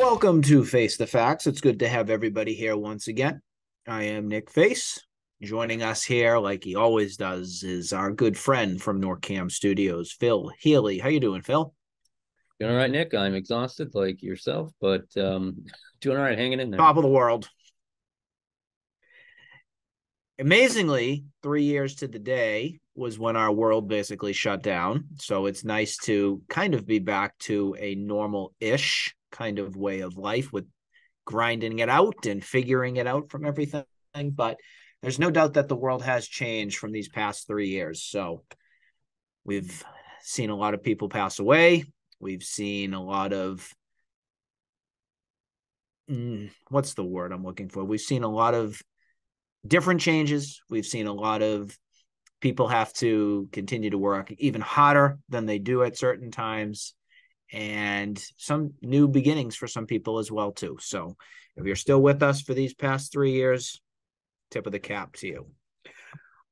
Welcome to Face the Facts. It's good to have everybody here once again. I am Nick Face. Joining us here, like he always does, is our good friend from NORCAM Studios, Phil Healy. How you doing, Phil? Doing all right, Nick. I'm exhausted like yourself, but doing all right, hanging in there. Top of the world. Amazingly, 3 years to the day was when our world basically shut down. So it's nice to kind of be back to a normal-ish kind of way of life with grinding it out and figuring it out from everything. But there's no doubt that the world has changed from these past 3 years. So we've seen a lot of people pass away. We've seen a lot of, what's the word I'm looking for? We've seen a lot of different changes. We've seen a lot of people have to continue to work even harder than they do at certain times, and some new beginnings for some people as well too. So if you're still with us for these past 3 years, tip of the cap to you.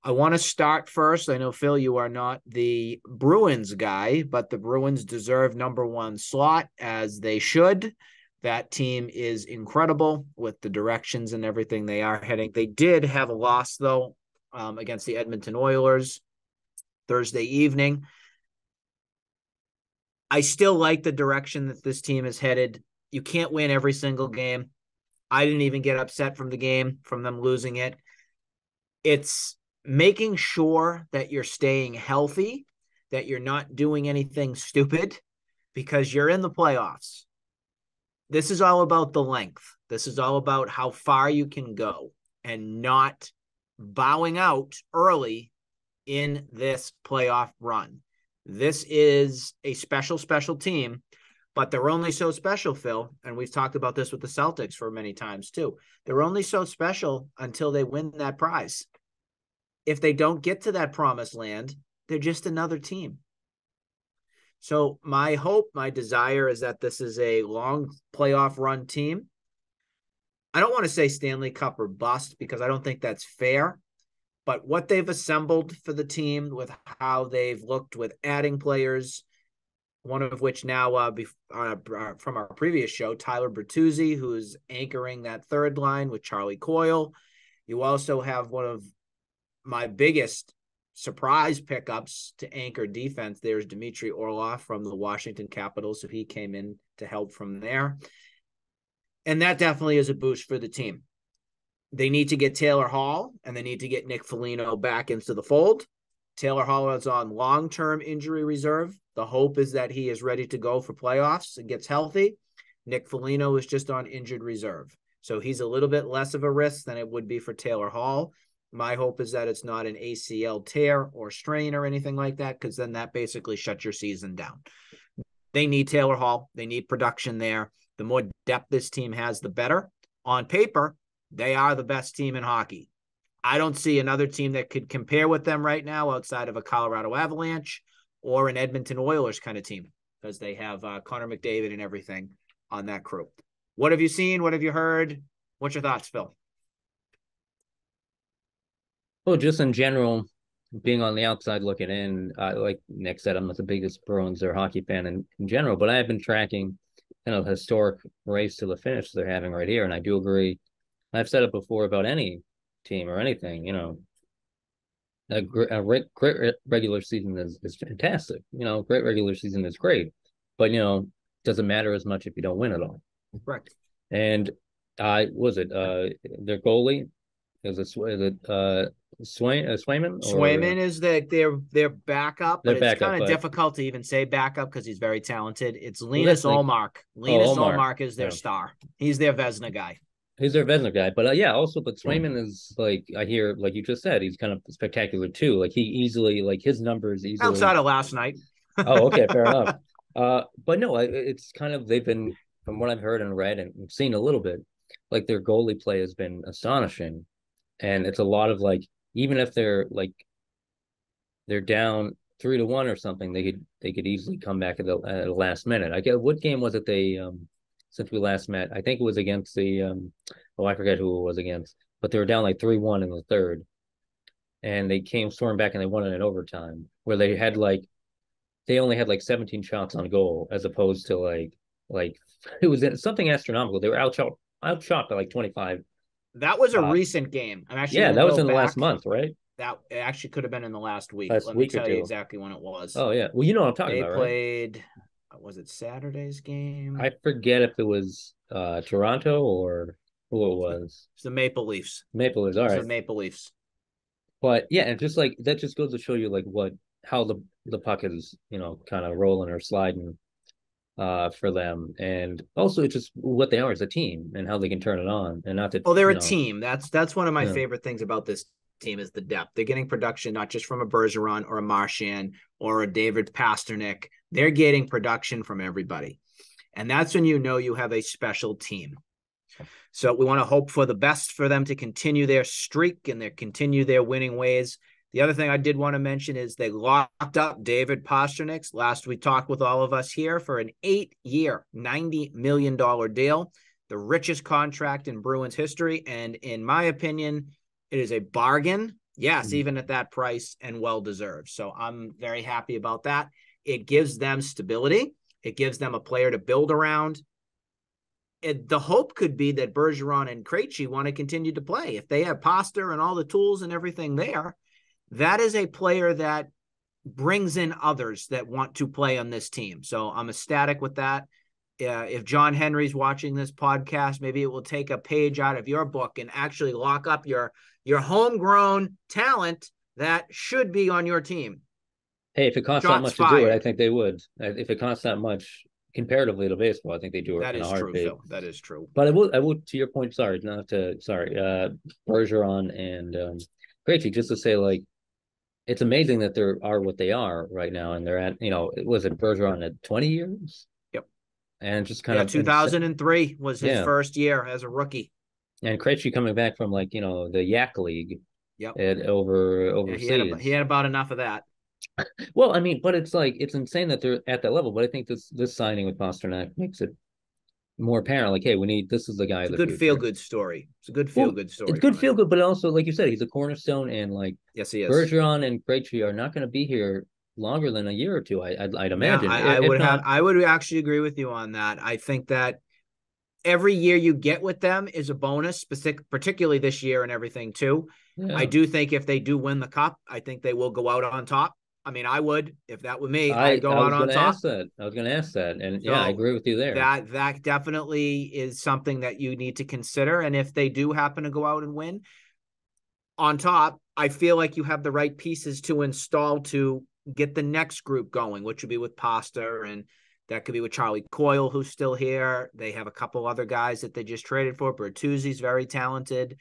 I want to start first. I know, Phil, you are not the Bruins guy, but the Bruins deserve number one slot, as they should. That team is incredible with the directions and everything they are heading. They did have a loss, though, against the Edmonton Oilers Thursday evening. I still like the direction that this team is headed. You can't win every single game. I didn't even get upset from the game, from them losing it. It's making sure that you're staying healthy, that you're not doing anything stupid, because you're in the playoffs. This is all about the length. This is all about how far you can go and not bowing out early in this playoff run. This is a special, special team, but they're only so special, Phil, and we've talked about this with the Celtics for many times too. They're only so special until they win that prize. If they don't get to that promised land, they're just another team. So my hope, my desire is that this is a long playoff run team. I don't want to say Stanley Cup or bust, because I don't think that's fair. But what they've assembled for the team, with how they've looked with adding players, one of which now from our previous show, Tyler Bertuzzi, who's anchoring that third line with Charlie Coyle. You also have one of my biggest surprise pickups to anchor defense. There's Dmitry Orlov from the Washington Capitals, so he came in to help from there. And that definitely is a boost for the team. They need to get Taylor Hall, and they need to get Nick Foligno back into the fold. Taylor Hall is on long-term injury reserve. The hope is that he is ready to go for playoffs and gets healthy. Nick Foligno is just on injured reserve. So he's a little bit less of a risk than it would be for Taylor Hall. My hope is that it's not an ACL tear or strain or anything like that, because then that basically shuts your season down. They need Taylor Hall. They need production there. The more depth this team has, the better. On paper, they are the best team in hockey. I don't see another team that could compare with them right now outside of a Colorado Avalanche or an Edmonton Oilers kind of team, because they have Connor McDavid and everything on that crew. What have you seen? What have you heard? What's your thoughts, Phil? Well, just in general, being on the outside looking in, like Nick said, I'm not the biggest Bruins or hockey fan in general, but I have been tracking kind of historic race to the finish they're having right here, and I do agree. I've said it before about any team or anything, a great regular season is fantastic. Great regular season is great, but doesn't matter as much if you don't win it all. Correct. And was it their goalie? Is it Swayman, or Swayman is their backup, their but it's backup? kind of But difficult to even say backup because he's very talented. It's well, Linus that's like Olmark. Linus Omar. Olmark is their Yeah, star. He's their Vezina guy. he's their Vesna guy. But yeah, also, but Swayman is, like, I hear, like you just said, he's kind of spectacular too. Like he easily, like his numbers Outside easily. of last night. Oh, okay, fair enough. But no, it's kind of, they've been, from what I've heard and read and seen a little bit, like their goalie play has been astonishing, and it's a lot of, like, even if they're down 3-1 or something, they could easily come back at the last minute. I get, what game was it they since we last met? I think it was against the oh, I forget who it was against, but they were down like 3-1 in the third, and they came storming back and they won it in overtime, where they only had like 17 shots on goal, as opposed to like Like it was something astronomical. They were outshot by like 25. That was a Uh, recent game. I'm actually yeah, going to that was go in the last back. month, right? That it actually could have been in the last week. Last Let me week or tell you two. exactly when it was. Oh yeah. Well, you know what I'm talking They about, right? played, was it Saturday's I game? forget if it was Toronto or who it was. It's the Maple Leafs. Maple Leafs. All It's the right. Maple Leafs. But yeah, and just like that just goes to show you like what how the puck is, kind of rolling or sliding for them. And also it's just what they are as a team and how they can turn it on and not to, Oh, they're a team. That's one of my yeah. favorite things about this team is the depth. They're getting production not just from a Bergeron or a Marchand or a David Pasternak. They're getting production from everybody. And that's when you know you have a special team. So we want to hope for the best for them to continue their streak and continue their winning ways. The other thing I did want to mention is they locked up David Pasternak. Last we talked with all of us here for an 8-year, $90 million deal, the richest contract in Bruins history. And in my opinion, it is a bargain. Yes, even at that price, and well-deserved. So I'm very happy about that. It gives them stability. It gives them a player to build around. The hope could be that Bergeron and Krejci want to continue to play. If they have Pasta and all the tools and everything there, that is a player that brings in others that want to play on this team. So I'm ecstatic with that. If John Henry's watching this podcast, maybe it will take a page out of your book and actually lock up your homegrown talent that should be on your team. Hey, if it costs that Shots much to do it, I fired. think they would. If it costs that much comparatively to baseball, I think they do it That in a is true, heartbeat. Phil. That is true. But I will, to your point, Bergeron and Krejci, just to say, like, it's amazing that they are what they are right now, and they're at, was it Bergeron at 20 years, Yep. and just kind Yeah, of insane. 2003 was his Yeah, first year as a rookie. and Krejci coming back from like the Yak League Yep. at over Yeah, he overseas. had about enough of that. Well, I mean, but it's like it's insane that they're at that level. But I think this signing with Pasternak makes it more apparent. Like, hey, this is the guy It's of a the good feel future. good story. It's a good feel Well, good it's story good from it. feel good, but also like you said, he's a cornerstone, and like Yes, he is. Bergeron and Krejci are not going to be here longer than a year or two. I'd Yeah, imagine, if not. I would actually agree with you on that. I think that every year you get with them is a bonus, particularly this year and everything too. I Yeah, do think if they do win the cup, I think they will go out on top. I mean, I would if that were me, I'd I go out was on going to top. ask that. I was going to ask that, and yeah, I So agree with you there. that definitely is something that you need to consider. And if they do happen to go out and win on top, I feel like you have the right pieces to install to get the next group going, which would be with Pasta, and that could be with Charlie Coyle, who's still here. They have a couple other guys that they just traded for. Bertuzzi's very talented.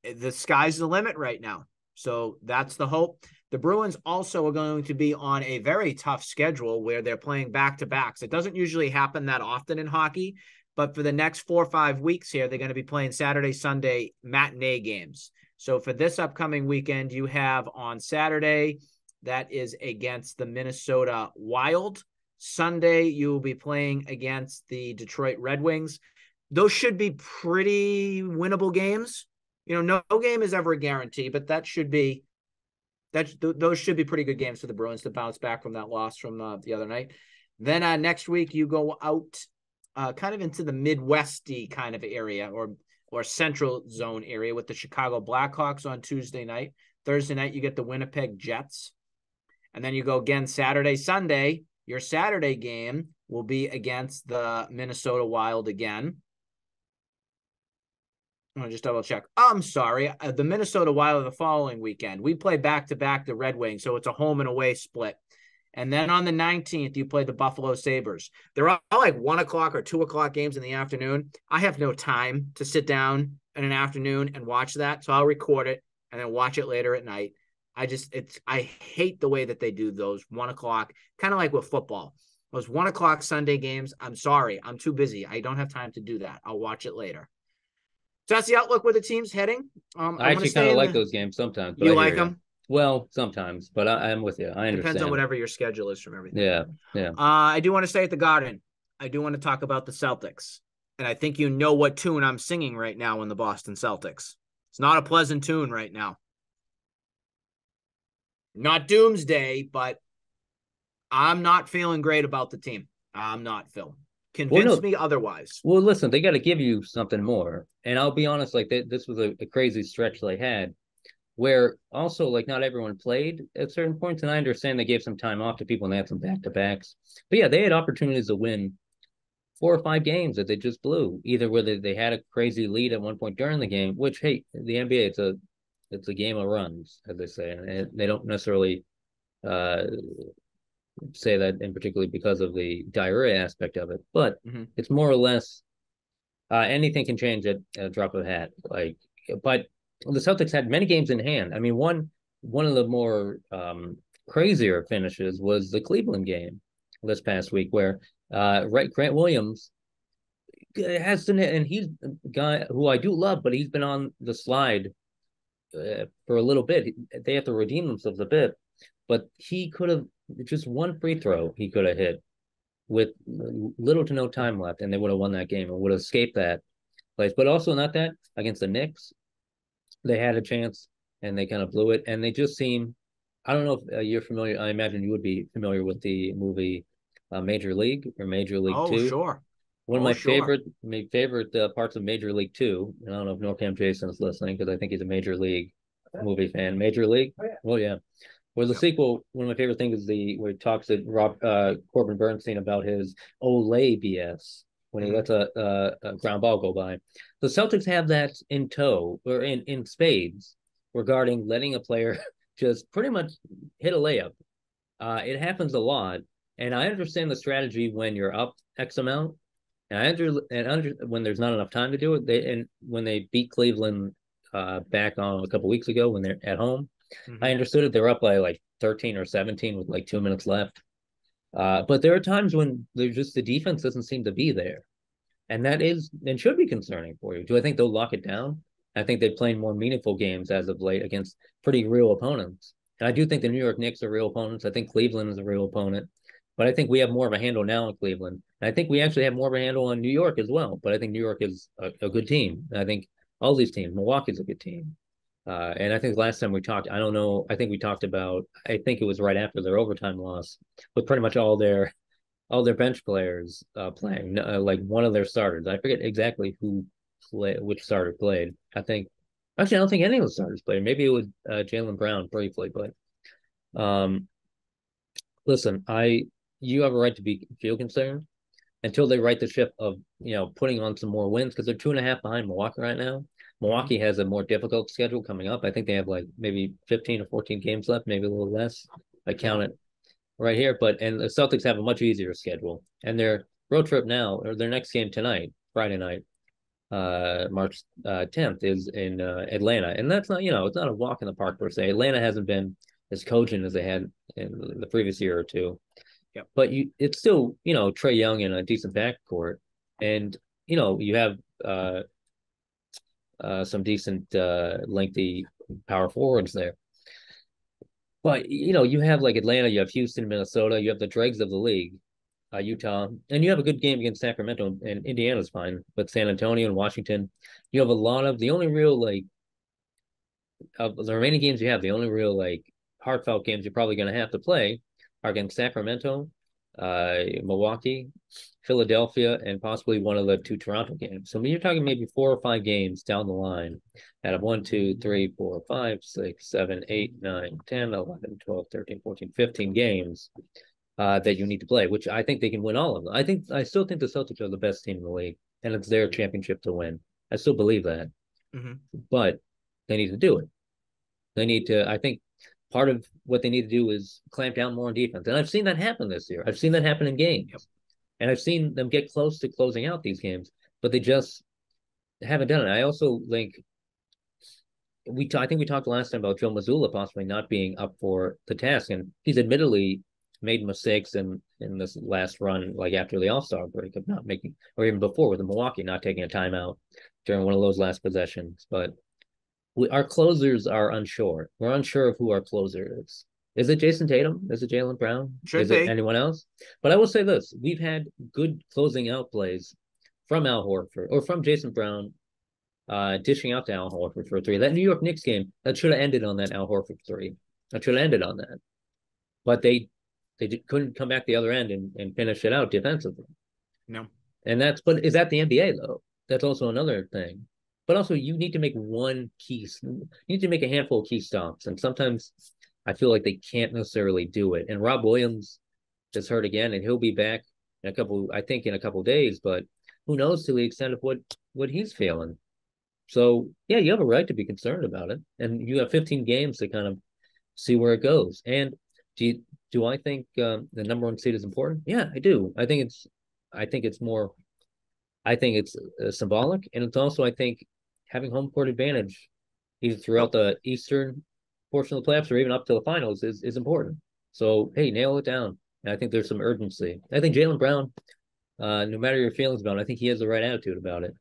The sky's the limit right now. So that's the hope. The Bruins also are going to be on a very tough schedule where they're playing back-to-backs. It doesn't usually happen that often in hockey, but for the next 4 or 5 weeks here, they're going to be playing Saturday, Sunday matinee games. So for this upcoming weekend, you have on Saturday, that is against the Minnesota Wild. Sunday, you will be playing against the Detroit Red Wings. Those should be pretty winnable games. No game is ever a guarantee, but those should be pretty good games for the Bruins to bounce back from that loss from the other night. Then next week you go out kind of into the Midwesty kind of area or central zone area with the Chicago Blackhawks on Tuesday night. Thursday night you get the Winnipeg Jets. And then you go again Saturday, Sunday. Your Saturday game will be against the Minnesota Wild again. I'm going to just double check. I'm sorry. The Minnesota Wild the following weekend. We play back-to-back the Red Wings, so it's a home and away split. And then on the 19th, you play the Buffalo Sabres. They're all like 1 o'clock or 2 o'clock games in the afternoon. I have no time to sit down in an afternoon and watch that, so I'll record it and then watch it later at night. I hate the way that they do those 1 o'clock, kind of like with football. Those 1 o'clock Sunday games, I'm sorry. I'm too busy. I don't have time to do that. I'll watch it later. So that's the outlook where the team's heading. I I want to actually kind stay of in like the. those games sometimes, but You I hear like you. them? Well, sometimes, but I'm with you. I Depends on understand. whatever your schedule is from everything. Yeah, yeah. I do want to stay at the Garden. I do want to talk about the Celtics, and I think you know what tune I'm singing right now in the Boston Celtics. It's not a pleasant tune right now. Not doomsday, but I'm not feeling great about the team. I'm not, Phil. Well, Convince no, me otherwise. well, listen, they got to give you something more. And I'll be honest, like this was a crazy stretch they had, where also like not everyone played at certain points, and I understand they gave some time off to people and they had some back to backs. But yeah, they had opportunities to win 4 or 5 games that they just blew. Either whether they had a crazy lead at one point during the game, which hey, the NBA it's a game of runs, as they say, and they don't necessarily uh, say that in particularly because of the diarrhea aspect of it, but Mm-hmm. it's more or less anything can change at a drop of a hat. Like, but the Celtics had many games in hand. I mean, one of the more crazier finishes was the Cleveland game this past week, where Grant Williams has to, and he's a guy who I do love, but he's been on the slide for a little bit. They have to redeem themselves a bit, but he could have just one free throw he could have hit with little to no time left, and they would have won that game and would have escaped that place. But also not that against the Knicks, they had a chance and they kind of blew it. And they just seem, I don't know if you're familiar. I imagine you would be familiar with the movie Major League or Major League Oh, Two. sure. One of Oh, my sure. favorite parts of Major League Two. And I don't know if NORCAM Jason is listening because I think he's a Major League movie fan. Major League. Well, yeah. Well, the Yep. sequel, one of my favorite things is the where he talks to Corbin Bernstein about his Olay BS when he Mm-hmm. lets a ground ball go by. The Celtics have that in tow or in spades regarding letting a player just pretty much hit a layup. It happens a lot, and I understand the strategy when you're up X amount, and when there's not enough time to do it. And when they beat Cleveland back on a couple weeks ago when they're at home, I Mm-hmm. understood it. They're up by like 13 or 17 with like 2 minutes left. But there are times when there's just the defense doesn't seem to be there. And that is and should be concerning for you. Do I think they'll lock it down? I think they're playing more meaningful games as of late against pretty real opponents. And I do think the New York Knicks are real opponents. I think Cleveland is a real opponent. But I think we have more of a handle now on Cleveland. And I think we actually have more of a handle on New York as well. But I think New York is a good team. And I think all these teams, Milwaukee's a good team. And I think last time we talked, I don't know, I think we talked about, I think it was right after their overtime loss, with pretty much all their bench players playing, like one of their starters. I forget exactly which starter played. Actually, I don't think any of the starters played. Maybe it was Jaylen Brown briefly, but um, listen, you have a right to feel concerned until they right the ship of putting on some more wins because they're 2.5 behind Milwaukee right now. Mm-hmm. Milwaukee has a more difficult schedule coming up. I think they have like maybe 15 or 14 games left, maybe a little less. I count it right here, and the Celtics have a much easier schedule. And their road trip now, or their next game tonight, Friday night, March 10th, is in Atlanta, and that's not it's not a walk in the park per se. Atlanta hasn't been as cogent as they had in the previous year or two, Yep. but it's still Trae Young in a decent backcourt, and you have some decent lengthy power forwards there. But you have like Atlanta, you have Houston, Minnesota, you have the dregs of the league, Utah, and you have a good game against Sacramento, and Indiana's fine. But San Antonio and Washington, you have a lot of the only real like of the remaining games you have, the only real like heartfelt games you're probably going to have to play are against Sacramento, Milwaukee, Philadelphia, and possibly one of the 2 Toronto games. So you're talking maybe 4 or 5 games down the line out of 1, 2, 3, 4, 5, 6, 7, 8, 9, 10, 11, 12, 13, 14, 15 games that you need to play, which I think they can win all of them. I still think the Celtics are the best team in the league, and it's their championship to win. I still believe that, Mm-hmm. but they need to do it. They need to. I think part of what they need to do is clamp down more on defense, and I've seen that happen this year. I've seen that happen in games, Yep. and I've seen them get close to closing out these games, but they just haven't done it. I also think I think we talked last time about Joe Mazzulla possibly not being up for the task, and he's admittedly made mistakes in this last run, like after the All-Star break, of not making, or even before with the Milwaukee not taking a timeout during one of those last possessions. But our closers are unsure. We're unsure of who our closer is. Is it Jason Tatum? Is it Jaylen Brown? Should Is it be. anyone else? But I will say this: we've had good closing out plays from Al Horford or from Jason Brown, dishing out to Al Horford for a three. That New York Knicks game that should have ended on that Al Horford three. That should have ended on that. But they couldn't come back the other end and finish it out defensively. No. But is that the NBA though? That's also another thing. But also, you need to make you need to make a handful of key stops, and sometimes I feel like they can't necessarily do it. And Rob Williams is hurt again, and he'll be back I think in a couple of days. But who knows to the extent of what he's feeling. So yeah, you have a right to be concerned about it, and you have 15 games to kind of see where it goes. And do I think the number one seed is important? Yeah, I do. I think it's more. I think it's symbolic, and it's also I think having home court advantage either throughout Oh, the eastern portion of the playoffs or even up to the finals is important. So hey, nail it down. And I think there's some urgency. I think Jaylen Brown, no matter your feelings about it, I think he has the right attitude about it.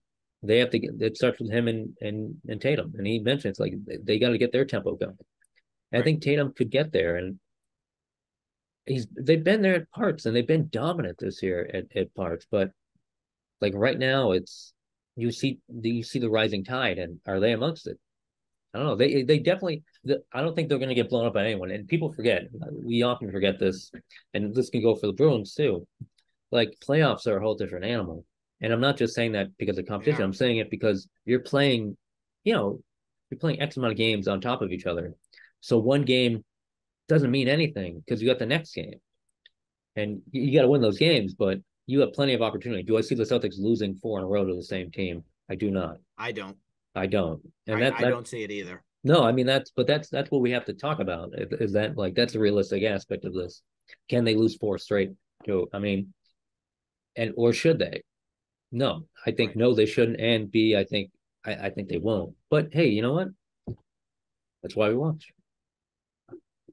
They have to get it starts with him and Tatum, and he mentioned it's like they got to get their tempo going. And I right. think Tatum could get there, and they've been there at parts, and they've been dominant this year at parts. But like right now, it's you see the rising tide, and are they amongst it? I don't know. They definitely. I don't think they're going to get blown up by anyone. And people forget. We often forget this, and this can go for the Bruins too. Like playoffs are a whole different animal. And I'm not just saying that because of competition. Yeah. I'm saying it because you know, you're playing X amount of games on top of each other. So one game doesn't mean anything because you got the next game, and you got to win those games. But you have plenty of opportunity. Do I see the Celtics losing 4 in a row to the same team? I do not. I don't. I don't. And I that don't see it either. no, I mean that's what we have to talk about. Is that like that's a realistic aspect of this? Can they lose 4 straight? I mean, and or should they? No, I think Right. no, they shouldn't. And B, I think they won't. But hey, you know what? That's why we watch.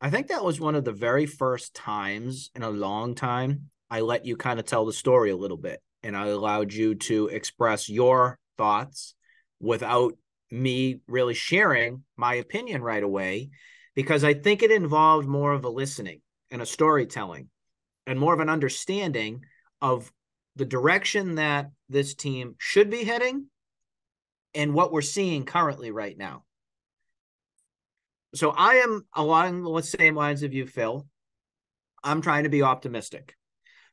I think that was one of the very first times in a long time I let you kind of tell the story a little bit, and I allowed you to express your thoughts without me really sharing my opinion right away, because I think it involved more of a listening and a storytelling and more of an understanding of the direction that this team should be heading and what we're seeing currently right now. So I am along the same lines of you, Phil. I'm trying to be optimistic,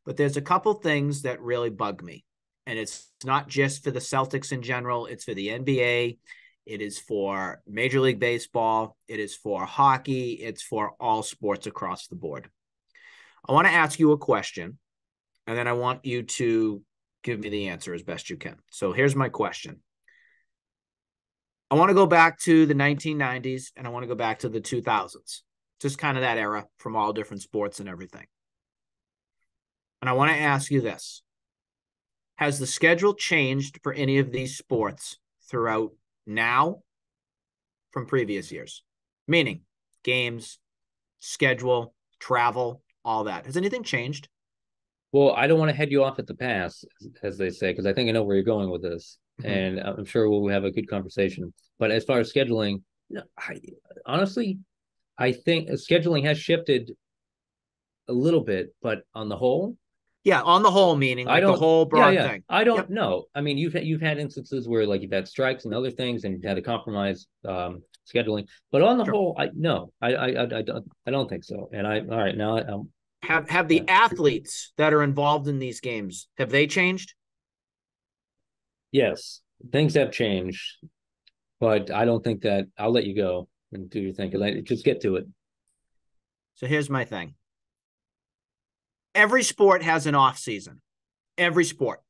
but there's a couple things that really bug me. And it's not just for the Celtics in general, it's for the NBA. It is for Major League Baseball. It is for hockey. It's for all sports across the board. I want to ask you a question, and then I want you to give me the answer as best you can. So here's my question. I want to go back to the 1990s, and I want to go back to the 2000s, just kind of that era from all different sports and everything. And I want to ask you this. Has the schedule changed for any of these sports throughout now from previous years? Meaning games, schedule, travel, all that. Has anything changed? Well, I don't want to head you off at the pass, as they say, because I think I know where you're going with this, Mm-hmm. and I'm sure we'll have a good conversation. But as far as scheduling, honestly, I think scheduling has shifted a little bit, but on the whole, Yeah, on the whole, meaning I like the don't. whole Yeah, broad yeah. thing. I don't Yep, know. I mean, you've had instances where like you've had strikes and other things, and you've had to compromise scheduling. But on the sure. whole, I don't think so. And all right now Have yeah. the athletes that are involved in these games, have they changed? Yes, things have changed, but I don't think that I'll let you go and do your thing. Just get to it. So here's my thing. Every sport has an off season. Every sport.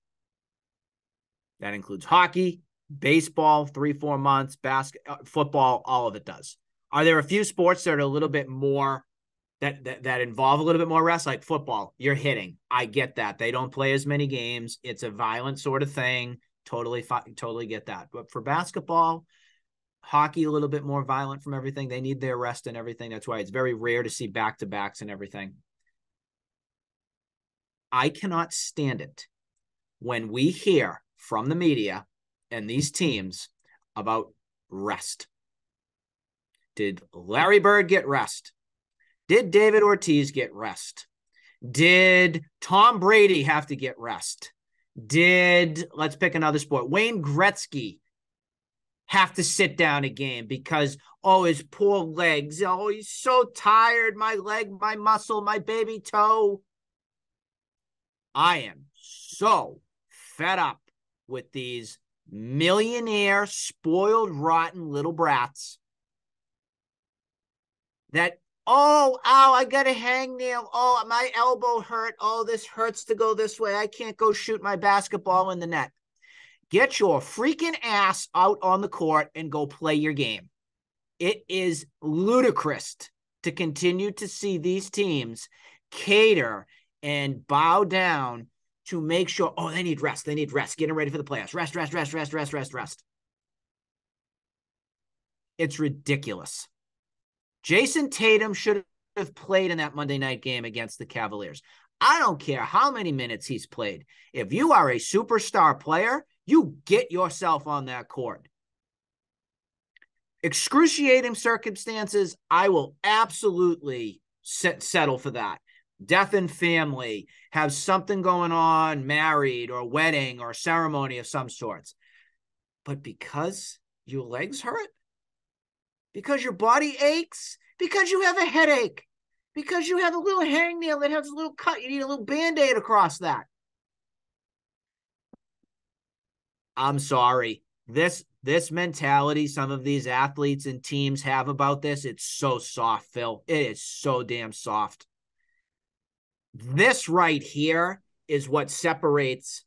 That includes hockey, baseball, 3-4 months, football, all of it does. Are there a few sports that are a little bit more that involve a little bit more rest, like football? You're hitting. I get that. They don't play as many games. It's a violent sort of thing. Totally get that. But for basketball, hockey, a little bit more violent from everything. They need their rest and everything. That's why it's very rare to see back-to-backs and everything. I cannot stand it when we hear from the media and these teams about rest. Did Larry Bird get rest? Did David Ortiz get rest? Did Tom Brady have to get rest? Let's pick another sport, Wayne Gretzky have to sit down a game because, oh, his poor legs. Oh, he's so tired. My leg, my muscle, my baby toe. I am so fed up with these millionaire, spoiled, rotten little brats that, oh, I got a hangnail. Oh, my elbow hurt. Oh, this hurts to go this way. I can't go shoot my basketball in the net. Get your freaking ass out on the court and go play your game. It is ludicrous to continue to see these teams cater and bow down to make sure, oh, they need rest. They need rest. Getting ready for the playoffs. Rest. It's ridiculous. Jason Tatum should have played in that Monday night game against the Cavaliers. I don't care how many minutes he's played. If you are a superstar player, you get yourself on that court. Excruciating circumstances, I will absolutely settle for that. Death in family, have something going on, married or wedding or ceremony of some sorts. But because your legs hurt, because your body aches, because you have a headache, because you have a little hangnail that has a little cut, you need a little Band-Aid across that. I'm sorry. This mentality some of these athletes and teams have about this, it's so soft, Phil. It is so damn soft. This right here is what separates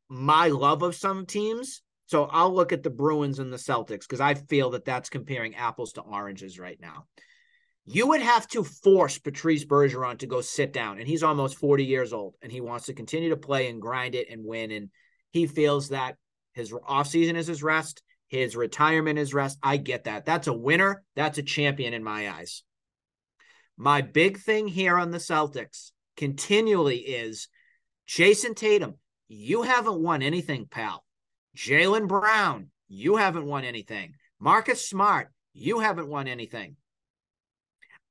my love of some teams. So I'll look at the Bruins and the Celtics because I feel that that's comparing apples to oranges right now. You would have to force Patrice Bergeron to go sit down, and he's almost 40 years old, and he wants to continue to play and grind it and win, and he feels that his offseason is his rest, his retirement is rest. I get that. That's a winner. That's a champion in my eyes. My big thing here on the Celtics continually is Jason Tatum, you haven't won anything, pal. Jaylen Brown, you haven't won anything. Marcus Smart, you haven't won anything.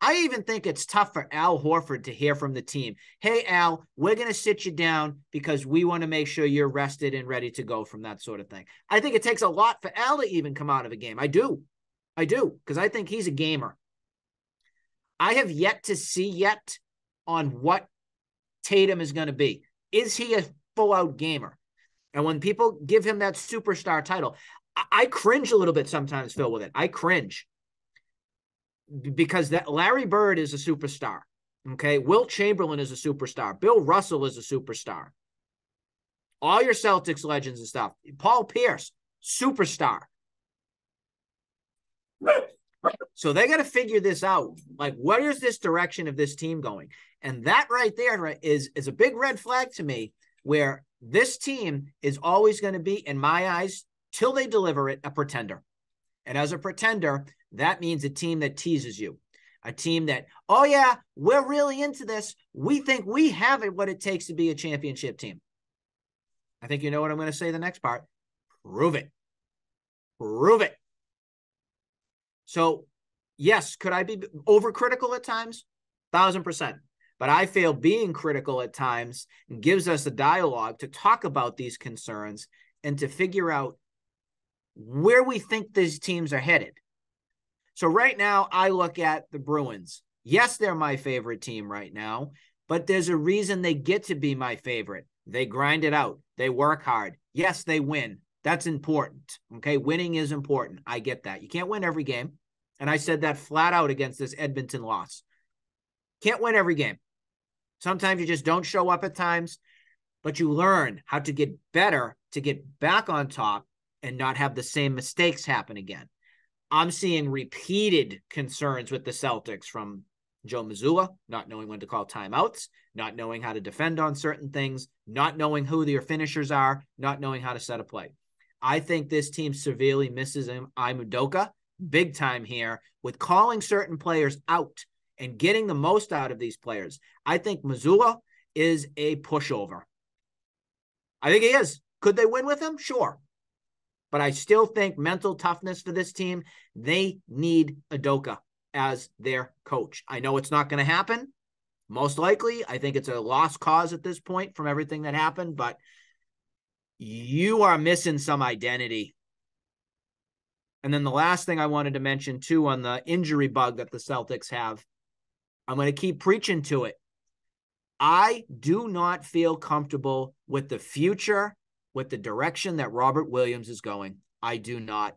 I even think it's tough for Al Horford to hear from the team. Hey, Al, we're going to sit you down because we want to make sure you're rested and ready to go from that sort of thing. I think it takes a lot for Al to even come out of a game. I do, because I think he's a gamer. I have yet to see on what Tatum is going to be. Is he a full-out gamer? And when people give him that superstar title, I cringe a little bit sometimes, Phil, with it. I cringe. Because that Larry Bird is a superstar. Okay. Wilt Chamberlain is a superstar. Bill Russell is a superstar. All your Celtics legends and stuff. Paul Pierce, superstar. So they got to figure this out. Like, what is this direction of this team going? And that right there is a big red flag to me, where this team is always going to be, in my eyes, till they deliver it, a pretender. And as a pretender, that means a team that teases you, a team that, oh yeah, we're really into this. We think we have what it takes to be a championship team. I think you know what I'm going to say the next part. Prove it. Prove it. So yes, could I be overcritical at times? 1,000%. But I feel being critical at times gives us a dialogue to talk about these concerns and to figure out where we think these teams are headed. So right now, I look at the Bruins. Yes, they're my favorite team right now, but there's a reason they get to be my favorite. They grind it out. They work hard. Yes, they win. That's important. Okay, winning is important. I get that. You can't win every game. And I said that flat out against this Edmonton loss. Can't win every game. Sometimes you just don't show up at times, but you learn how to get better to get back on top and not have the same mistakes happen again. I'm seeing repeated concerns with the Celtics from Joe Mazzulla, not knowing when to call timeouts, not knowing how to defend on certain things, not knowing who their finishers are, not knowing how to set a play. I think this team severely misses Udoka big time here with calling certain players out and getting the most out of these players. I think Mazzulla is a pushover. I think he is. Could they win with him? Sure. But I still think mental toughness for this team, they need Udoka as their coach. I know it's not going to happen. Most likely, I think it's a lost cause at this point from everything that happened, but you are missing some identity. And then the last thing I wanted to mention, too, on the injury bug that the Celtics have, I'm going to keep preaching to it. I do not feel comfortable with the future with the direction that Robert Williams is going. I do not.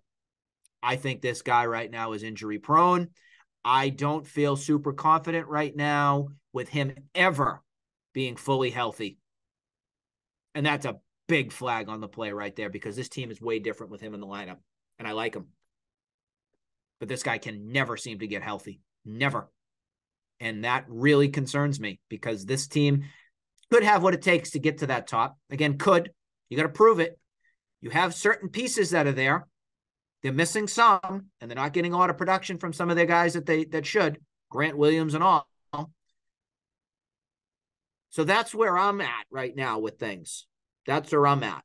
I think this guy right now is injury prone. I don't feel super confident right now with him ever being fully healthy. And that's a big flag on the play right there, because this team is way different with him in the lineup. And I like him. But this guy can never seem to get healthy. Never. And that really concerns me, because this team could have what it takes to get to that top. Again, could. You got to prove it. You have certain pieces that are there. They're missing some, and they're not getting a lot of production from some of their guys that should. Grant Williams and all. So that's where I'm at right now with things. That's where I'm at.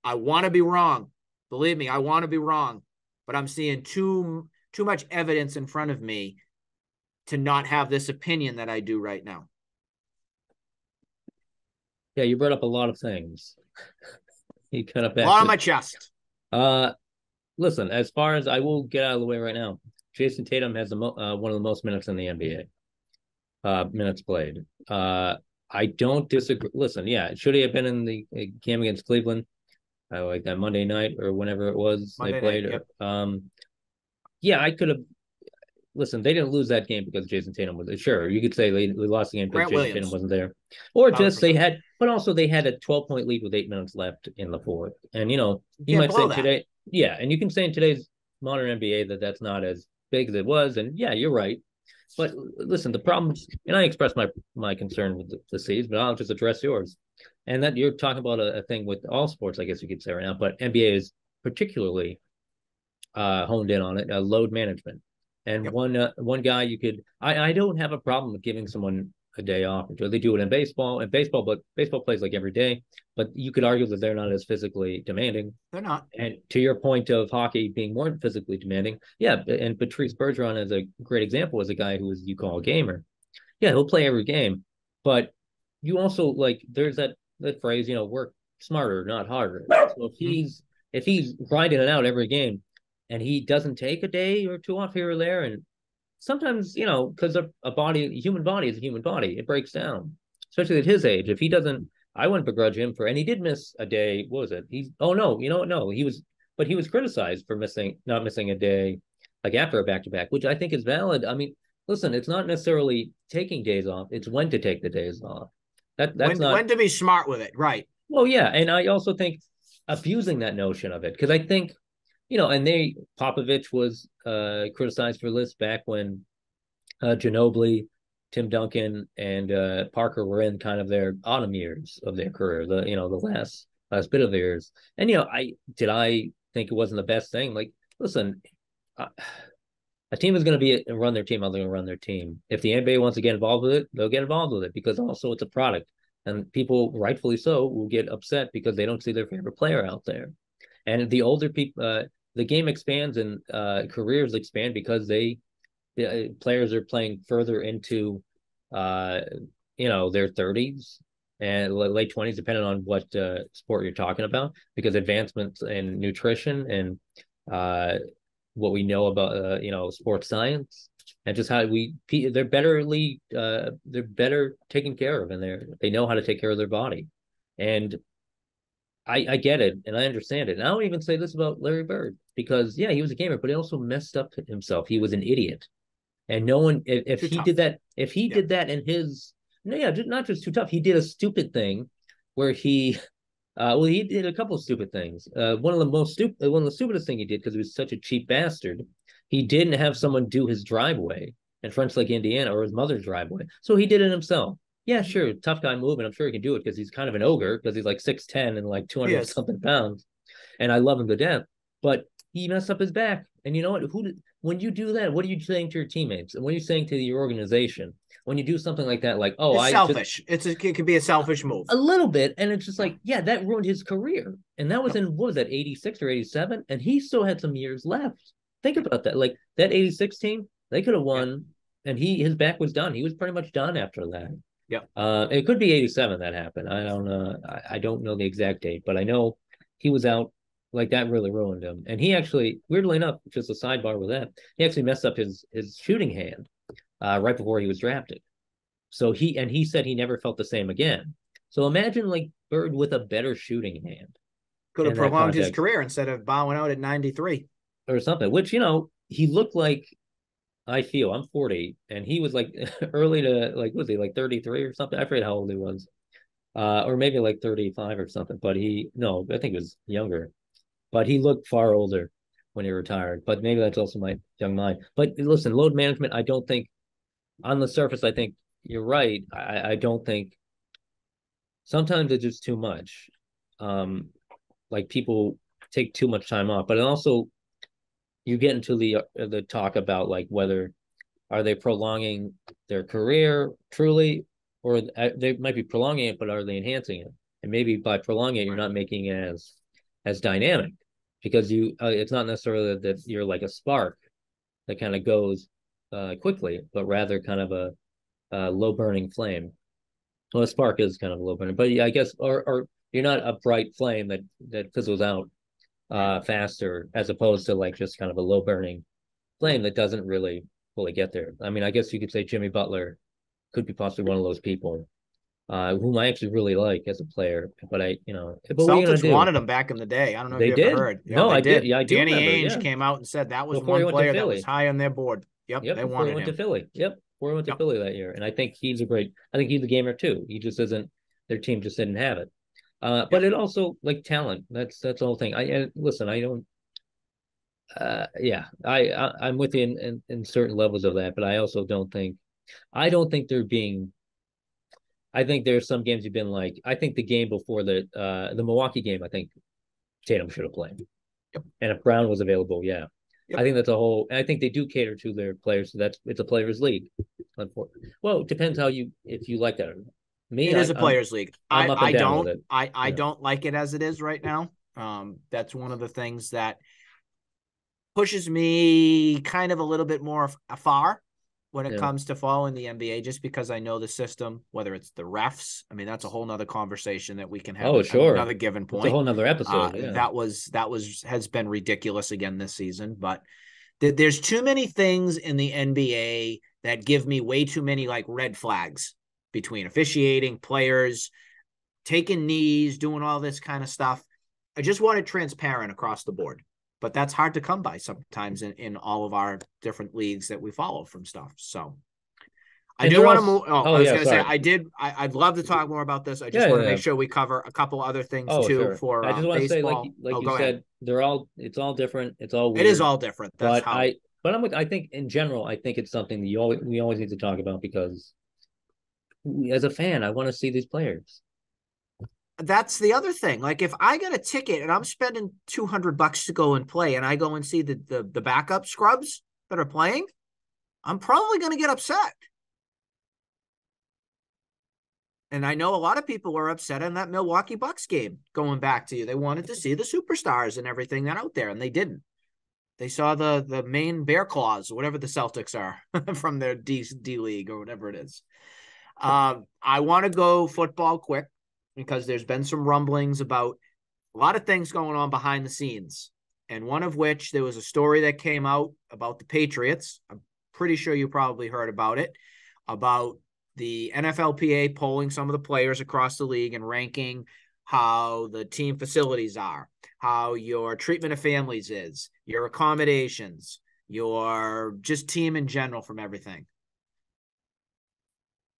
I want to be wrong. Believe me, I want to be wrong. But I'm seeing too much evidence in front of me to not have this opinion that I do right now. Yeah, you brought up a lot of things. You kind of a lot on my chest. Listen, as far as I will get out of the way right now, Jason Tatum has one of the most minutes in the NBA. Minutes played. I don't disagree. Listen, yeah, should he have been in the game against Cleveland, like that Monday night or whenever it was Monday they played? Night, yep. Yeah, I could have. Listen, they didn't lose that game because Jason Tatum was. Sure, you could say they lost the game because Jason Tatum wasn't there, or just 100%. They had. But also, they had a 12-point lead with 8 minutes left in the fourth, and you might say today, yeah, and you can say in today's modern NBA that that's not as big as it was, and yeah, you're right. But listen, the problem, and I expressed my concern with the C's, but I'll just address yours. And that you're talking about a thing with all sports, I guess you could say right now, but NBA is particularly honed in on it, load management. And yep. one guy you could, I don't have a problem with giving someone a day off. They do it in baseball, but baseball plays like every day. But you could argue that they're not as physically demanding. They're not. And to your point of hockey being more physically demanding, yeah. And Patrice Bergeron is a great example as a guy who you call a gamer. Yeah, he'll play every game, but you also there's that phrase, work smarter, not harder. So if he's grinding it out every game, and he doesn't take a day or two off here or there, and sometimes, because a human body is a human body, it breaks down, especially at his age. If he doesn't, I wouldn't begrudge him and he did miss a day. What was it? He was criticized for not missing a day, like after a back-to-back, which I think is valid. I mean, listen, it's not necessarily taking days off; it's when to take the days off. When to be smart with it, right? Well, yeah, and I also think abusing that notion of it, because I think. And Popovich was criticized for this back when Ginobili, Tim Duncan, and Parker were in kind of their autumn years of their career, the last bit of their years. And I think it wasn't the best thing. Like, listen, a team is going to run their team how they're going to run their team. If the NBA wants to get involved with it, they'll get involved with it, because also it's a product, and people, rightfully so, will get upset because they don't see their favorite player out there. And the older people, the game expands and careers expand because the players are playing further into, their 30s and late 20s, depending on what sport you're talking about, because advancements in nutrition and what we know about, sports science, and just how they're better taken care of, and they know how to take care of their body. And I get it, and I understand it. And I don't even say this about Larry Bird, because yeah, he was a gamer, but he also messed up himself. He was an idiot, and no one, if he did that in his, not just too tough. He did a stupid thing where he did a couple of stupid things. One of the stupidest thing he did, because he was such a cheap bastard. He didn't have someone do his driveway in French Lake, Indiana, or his mother's driveway, so he did it himself. Yeah, sure, tough guy move, and I'm sure he can do it because he's kind of an ogre, because he's like 6'10" and like 200 something pounds, and I love him to death. But he messed up his back, and you know what? When you do that, what are you saying to your teammates, and what are you saying to your organization when you do something like that? Like, oh, it's selfish. It could be a selfish move, a little bit, and it's just like, yeah, that ruined his career, and that was in, what was that, 86 or 87, and he still had some years left. Think about that. Like that 86 team, they could have won, and his back was done. He was pretty much done after that. Yeah. It could be 87 that happened. I don't know. I don't know the exact date, but I know he was out. Like, that really ruined him. And he actually, weirdly enough, just a sidebar with that, he actually messed up his shooting hand right before he was drafted. So he said he never felt the same again. So imagine like Bird with a better shooting hand. Could have in that prolonged his context career instead of bowing out at 93. or something. Which he looked like. I feel I'm 40, and he was like early to like was he like 33 or something? I forget how old he was, or maybe like 35 or something. But he no, I think he was younger. But he looked far older when he retired. But maybe that's also my young mind. But listen, load management. I don't think on the surface. I think you're right. I don't think sometimes it's just too much. Um, like people take too much time off, but also you get into the talk about like whether are they prolonging their career truly, or they might be prolonging it, but are they enhancing it? And maybe by prolonging it, you're not making it as dynamic because it's not necessarily that you're like a spark that kind of goes quickly, but rather kind of a low burning flame. Well, a spark is kind of a low burning, but yeah, I guess, or you're not a bright flame that fizzles out faster, as opposed to like just kind of a low burning flame that doesn't really fully get there. I mean, I guess you could say Jimmy Butler could be possibly one of those people, whom I actually really like as a player. But but what are you gonna Celtics do? wanted him back in the day. I don't know if They you ever did. heard. Yeah, No, they I did. did. Yeah, I do Danny remember. Ainge Yeah, came out and said that was before he one went to player that was Philly. high on their board. Yep, Yep, they before he wanted went to him. Philly. Yep, before he went to Yep, Philly that year. And I think he's a great. I think he's a gamer too. He just isn't. Their team just didn't have it. But yep. it also like talent. That's the whole thing. Listen. I don't. Yeah, I'm with you in certain levels of that, but I also don't think. I don't think they're being. I think there's some games you've been like. I think the game before the Milwaukee game, I think Tatum should have played. Yep. And if Brown was available, yeah. I Yep. think that's a whole. I think they do cater to their players, so it's a players' league. Well, it depends how you if you like that. Me, It is a players' league. I'm up and down with it. I Yeah, don't like it as it is right now. That's one of the things that pushes me kind of a little bit more afar when it yeah. comes to following the NBA, just because I know the system, whether it's the refs. I mean, that's a whole nother conversation that we can have Oh, sure. another given It's a point. whole nother episode. Yeah, That was has been ridiculous again this season, but there's too many things in the NBA that give me way too many like red flags between officiating, players, taking knees, doing all this kind of stuff. I just want it transparent across the board. But that's hard to come by sometimes in all of our different leagues that we follow from stuff. So I and do they're want to also. move. Oh, Oh I was yeah, going to say, sorry. I'd love to talk more about this. I Yeah, just yeah, want to yeah. make sure we cover a couple other things Oh, too sure. for I just want to say, baseball. like Oh, you go ahead. said, it's all different. It's all It is weird. all different. That's But how. I think in general, I think it's something that we always need to talk about because as a fan, I want to see these players. That's the other thing. Like if I get a ticket and I'm spending $200 to go and play, and I go and see the backup scrubs that are playing, I'm probably going to get upset. And I know a lot of people were upset in that Milwaukee Bucks game going back to you. They wanted to see the superstars and everything that out there, and they didn't. They saw the main bear claws, whatever the Celtics are from their D League or whatever it is. I want to go football quick because there's been some rumblings about a lot of things going on behind the scenes. And one of which there was a story that came out about the Patriots. I'm pretty sure you probably heard about it, about the NFLPA polling some of the players across the league and ranking how the team facilities are, how your treatment of families is, your accommodations, your just team in general from everything.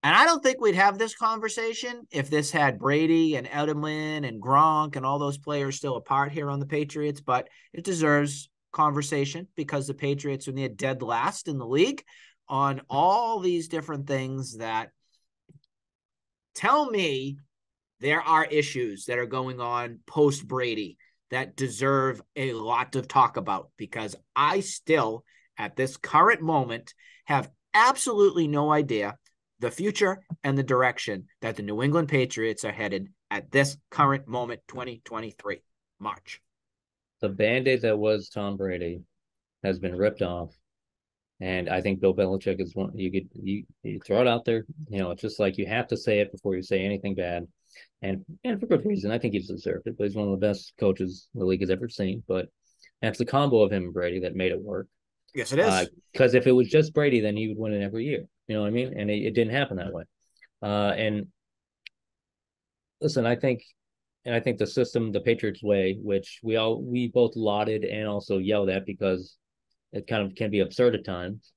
And I don't think we'd have this conversation if this had Brady and Edelman and Gronk and all those players still apart here on the Patriots, but it deserves conversation because the Patriots are near dead last in the league on all these different things that tell me there are issues that are going on post Brady that deserve a lot of talk about because I still, at this current moment, have absolutely no idea the future and the direction that the New England Patriots are headed at this current moment, 2023, March. The band-aid that was Tom Brady has been ripped off. And I think Bill Belichick is one you throw it out there. It's just like you have to say it before you say anything bad. And for good reason. I think he's deserved it, but he's one of the best coaches the league has ever seen. But that's the combo of him and Brady that made it work. Yes, it is. Because if it was just Brady, then he would win it every year. You know what I mean? And it didn't happen that way. And listen, I think and I think the system, the Patriots way, which we both lauded and also yelled at because it kind of can be absurd at times.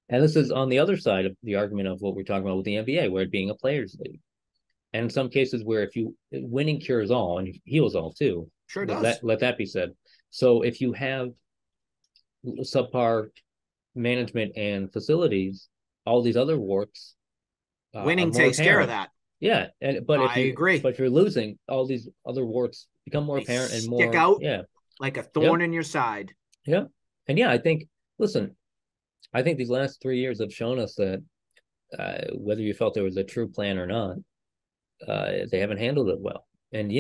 And this is on the other side of the argument of what we're talking about with the NBA, where it being a players' league. And in some cases where if you winning cures all and heals all too, Sure does. let that be said. So if you have subpar management and facilities, all these other warts are Winning more takes care of apparent. that. Yeah, and but I agree. if you're losing, all these other warts become more They apparent and stick more, out yeah, like a yep, thorn in your side. yeah, and yeah, I think. Listen, I think these last 3 years have shown us that whether you felt there was a true plan or not, they haven't handled it well. And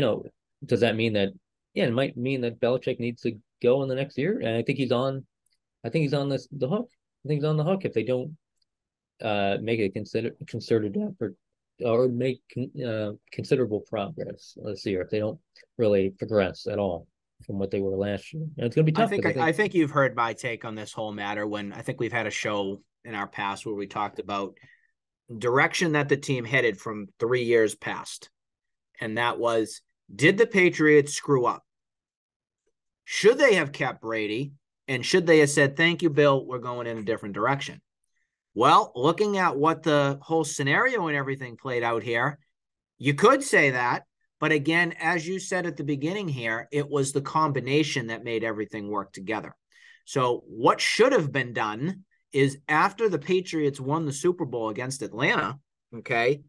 does that mean that? Yeah, it might mean that Belichick needs to go in the next year. And I think he's on. I think he's on the hook. I think he's on the hook if they don't make a concerted effort or make considerable progress this year. If they don't really progress at all from what they were last year, and it's going to be tough because I think you've heard my take on this whole matter. When I think we've had a show in our past where we talked about direction that the team headed from 3 years past. And that was, did the Patriots screw up? Should they have kept Brady? And should they have said, thank you, Bill, we're going in a different direction? Well, looking at what the whole scenario and everything played out here, you could say that. But again, as you said at the beginning here, it was the combination that made everything work together. So what should have been done is after the Patriots won the Super Bowl against Atlanta, okay,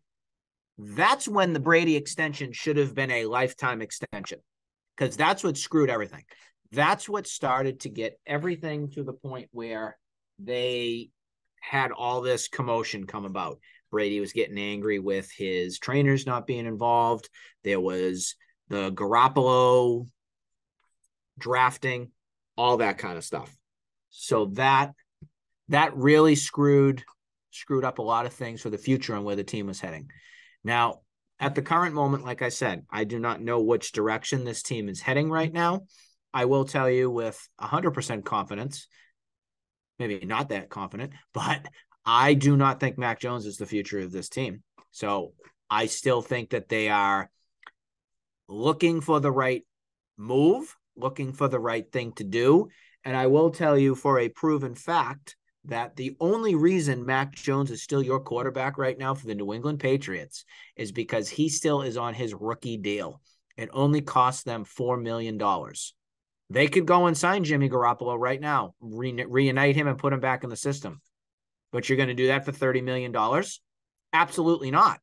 that's when the Brady extension should have been a lifetime extension, because that's what screwed everything. That's what started to get everything to the point where they had all this commotion come about. Brady was getting angry with his trainers not being involved. There was the Garoppolo drafting, all that kind of stuff. So that really screwed up a lot of things for the future and where the team was heading. Now, at the current moment, like I said, I do not know which direction this team is heading right now. I will tell you with 100% confidence, maybe not that confident, but I do not think Mac Jones is the future of this team. So I still think that they are looking for the right move, looking for the right thing to do. And I will tell you for a proven fact that the only reason Mac Jones is still your quarterback right now for the New England Patriots is because he still is on his rookie deal. It only costs them $4 million. They could go and sign Jimmy Garoppolo right now, reunite him and put him back in the system. But you're going to do that for $30 million? Absolutely not.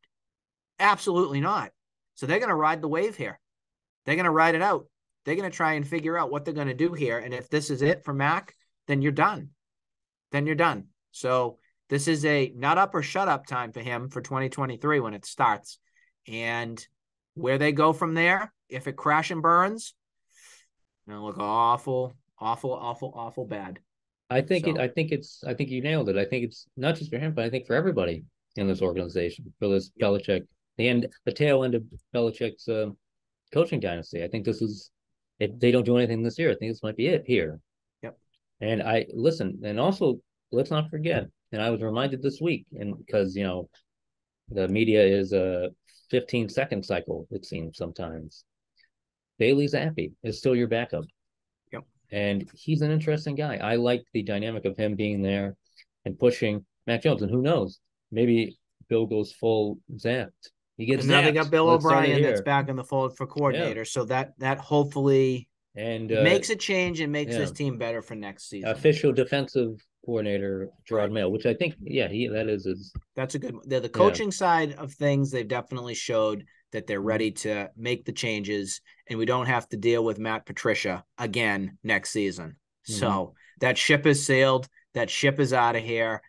Absolutely not. So they're going to ride the wave here. They're going to ride it out. They're going to try and figure out what they're going to do here. And if this is it for Mac, then you're done. Then you're done. So this is a not up or shut up time for him for 2023 when it starts. And where they go from there, if it crash and burns, it'll look awful, awful, awful, awful bad. I think you nailed it. I think it's not just for him, but I think for everybody in this organization, for this Belichick, the tail end of Belichick's coaching dynasty. I think this is, if they don't do anything this year, I think this might be it here. Yep. And I listen, and also let's not forget, and I was reminded this week, and because the media is a 15-second cycle, it seems sometimes. Bailey Zappi is still your backup. Yep. And he's an interesting guy. I like the dynamic of him being there and pushing Mac Jones. And who knows? Maybe Bill goes full zapped. He gets and now zapped. they got Bill Let's O'Brien that's back in the fold for coordinator. Yeah. So that hopefully and makes a change and makes this team better for next season. Official defensive coordinator Gerard Mayo, which I think, that's a good. The coaching side of things, they've definitely showed that they're ready to make the changes, and we don't have to deal with Matt Patricia again next season. Mm-hmm. So that ship has sailed. That ship is out of here.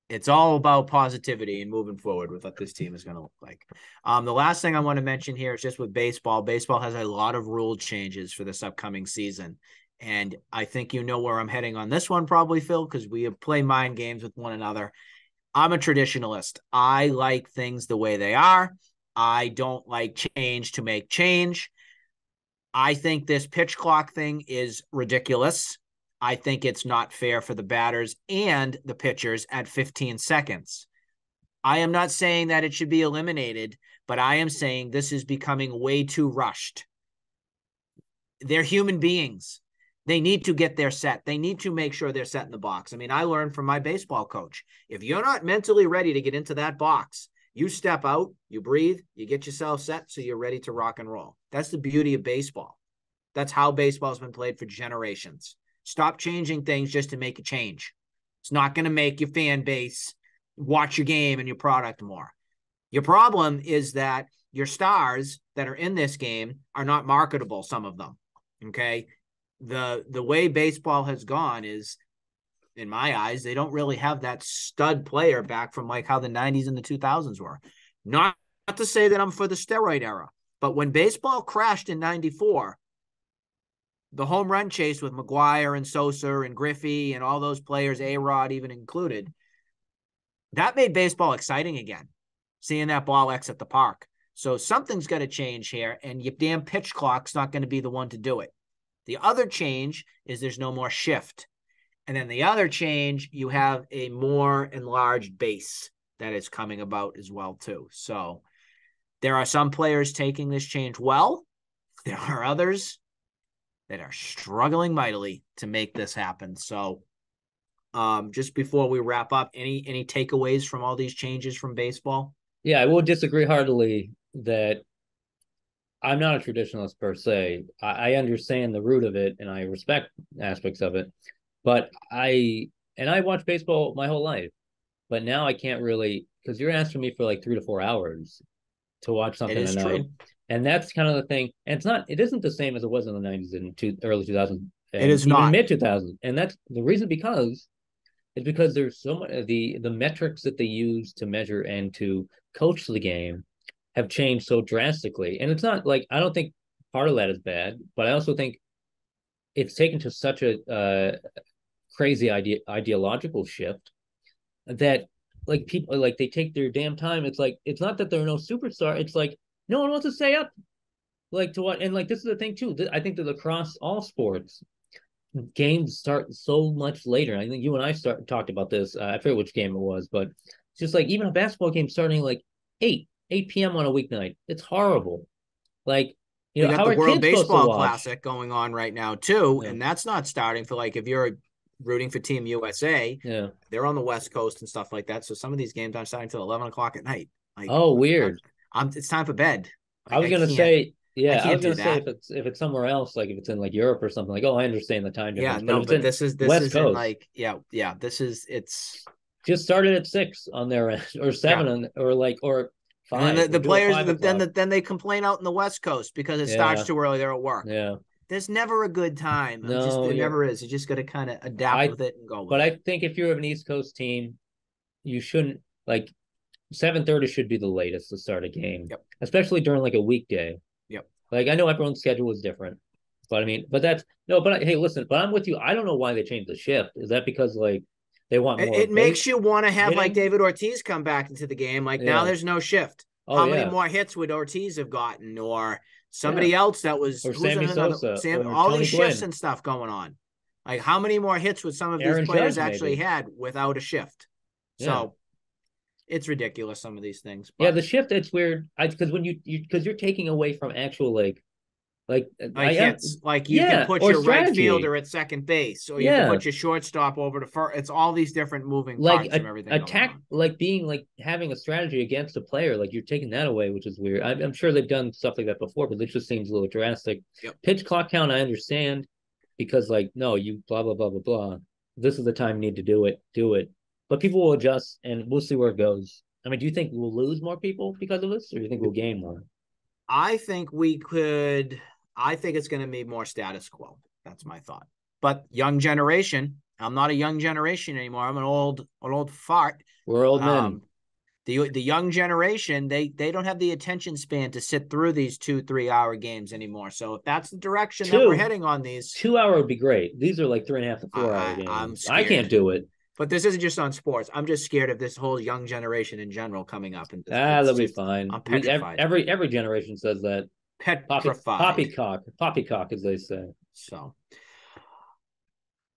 It's all about positivity and moving forward with what this team is going to look like. The last thing I want to mention here is just with baseball. Baseball has a lot of rule changes for this upcoming season. And I think you know where I'm heading on this one probably, Phil, because we play mind games with one another. I'm a traditionalist. I like things the way they are. I don't like change to make change. I think this pitch clock thing is ridiculous. I think it's not fair for the batters and the pitchers at 15 seconds. I am not saying that it should be eliminated, but I am saying this is becoming way too rushed. They're human beings. They need to get their set. They need to make sure they're set in the box. I mean, I learned from my baseball coach. If you're not mentally ready to get into that box, you step out, you breathe, you get yourself set so you're ready to rock and roll. That's the beauty of baseball. That's how baseball's been played for generations. Stop changing things just to make a change. It's not going to make your fan base watch your game and your product more. Your problem is that your stars that are in this game are not marketable, some of them. Okay? The way baseball has gone is, in my eyes, they don't really have that stud player back from like how the 90s and the 2000s were. Not to say that I'm for the steroid era, but when baseball crashed in 94, the home run chase with McGuire and Sosa and Griffey and all those players, A-Rod even included, that made baseball exciting again, seeing that ball exit the park. So something's got to change here, and your damn pitch clock's not going to be the one to do it. The other change is there's no more shift. And then the other change, you have a more enlarged base that is coming about as well, too. So there are some players taking this change well. There are others that are struggling mightily to make this happen. So just before we wrap up, any takeaways from all these changes from baseball? Yeah, I will disagree heartily that I'm not a traditionalist per se. I understand the root of it and I respect aspects of it, but I watch baseball my whole life, but now I can't really, because you're asking me for like 3 to 4 hours to watch It something is tonight, true. and that's kind of the thing. And it isn't the same as it was in the 90s and early 2000s It and is even not. mid 2000s, and that's the reason because there's so much the metrics that they use to measure and to coach the game have changed so drastically. And it's not like, I don't think part of that is bad, but I also think it's taken to such a crazy ideological shift that like people like they take their damn time. It's like, it's not that there are no superstar. It's like no one wants to stay up like to what. And like, this is the thing too. I think that across all sports, games start so much later. I think you and I talked about this. I forget which game it was, but it's just like even a basketball game starting like 8 p.m. on a weeknight. It's horrible. Like, We got how the are World kids supposed to Baseball watch? Classic going on right now, too. Yeah, And that's not starting for like if you're rooting for Team USA, yeah. they're on the West Coast and stuff like that. So some of these games aren't starting until 11 o'clock at night. Like, Oh, weird. it's time for bed. I Like, was gonna say, I yeah, I can't was do gonna say that. if it's somewhere else, like if it's in like Europe or something, like, oh, I understand the time Yeah, difference, but no, if it's but in this West is in Coast, like, yeah, it's, just started at 6 on their end, or yeah. 7 or like, or And then 5, or the do a players, 5 o'clock. then they complain out in the West Coast because it starts Yeah, too early. They're at work. yeah. There's never a good time. No, There you're never is. You just got to kind of adapt I with it and go with but it. I think if you're an East Coast team, you shouldn't like 7:30 should be the latest to start a game, Yep. especially during like a weekday. Yep. Like I know everyone's schedule is different, but I mean, but that's no. But hey, listen, but I'm with you. I don't know why they changed the shift. Is that because like they want more It makes base you want to have like hitting? David Ortiz come back into the game. Like now Yeah. there's no shift. Oh How many yeah. more hits would Ortiz have gotten, or Yeah. somebody else that was Or who's in Sammy another Sosa Sam? or All Tony these shifts Gwynn, and stuff going on. Like how many more hits would some of these Aaron players Judge actually maybe. had without a shift? Yeah. So it's ridiculous, some of these things. Yeah. But The shift, it's weird. Because when because you're taking away from actual like like hits, like you can yeah, put or your right strategy. fielder at second base, or you can Yeah, put your shortstop over to first. It's all these different moving like parts of everything going attack, on. like being like having a strategy against a player, like you're taking that away, which is weird. I'm sure they've done stuff like that before, but it just seems a little drastic. Yep. Pitch clock count, I understand, because like no, you blah blah blah blah blah. This is the time you need to do it. But people will adjust, and we'll see where it goes. I mean, do you think we'll lose more people because of this, or do you think we'll gain more? I think we could. I think it's going to be more status quo. That's my thought. But young generation. I'm not a young generation anymore. I'm an old fart. We're old men. Um, the young generation, they don't have the attention span to sit through these 2 3 hour games anymore. So if that's the direction that we're Two heading on these, 2 hour would be great. These are like 3.5 to 4 hour I'm games. I can't scared. do it. But this isn't just on sports. I'm just scared of this whole young generation in general coming up, and They'll it's be just fine. I'm We petrified, every generation says that. petrified. Poppycock, as they say. So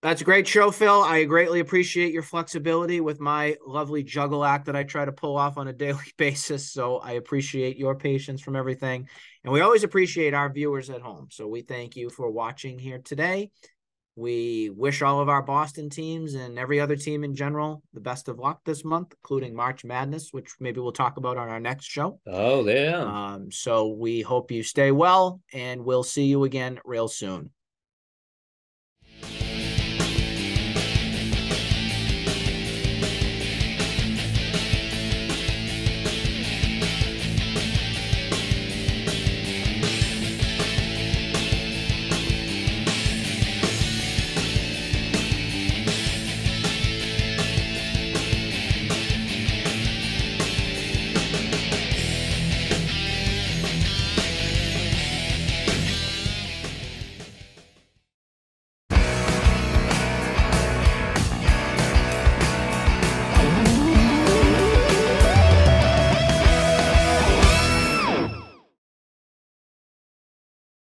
That's a great show, Phil. I greatly appreciate your flexibility with my lovely juggle act that I try to pull off on a daily basis. So I appreciate your patience from everything. And we always appreciate our viewers at home. So we thank you for watching here today. We wish all of our Boston teams and every other team in general the best of luck this month, including March Madness, which maybe we'll talk about on our next show. Oh, yeah. So we hope you stay well, and we'll see you again real soon.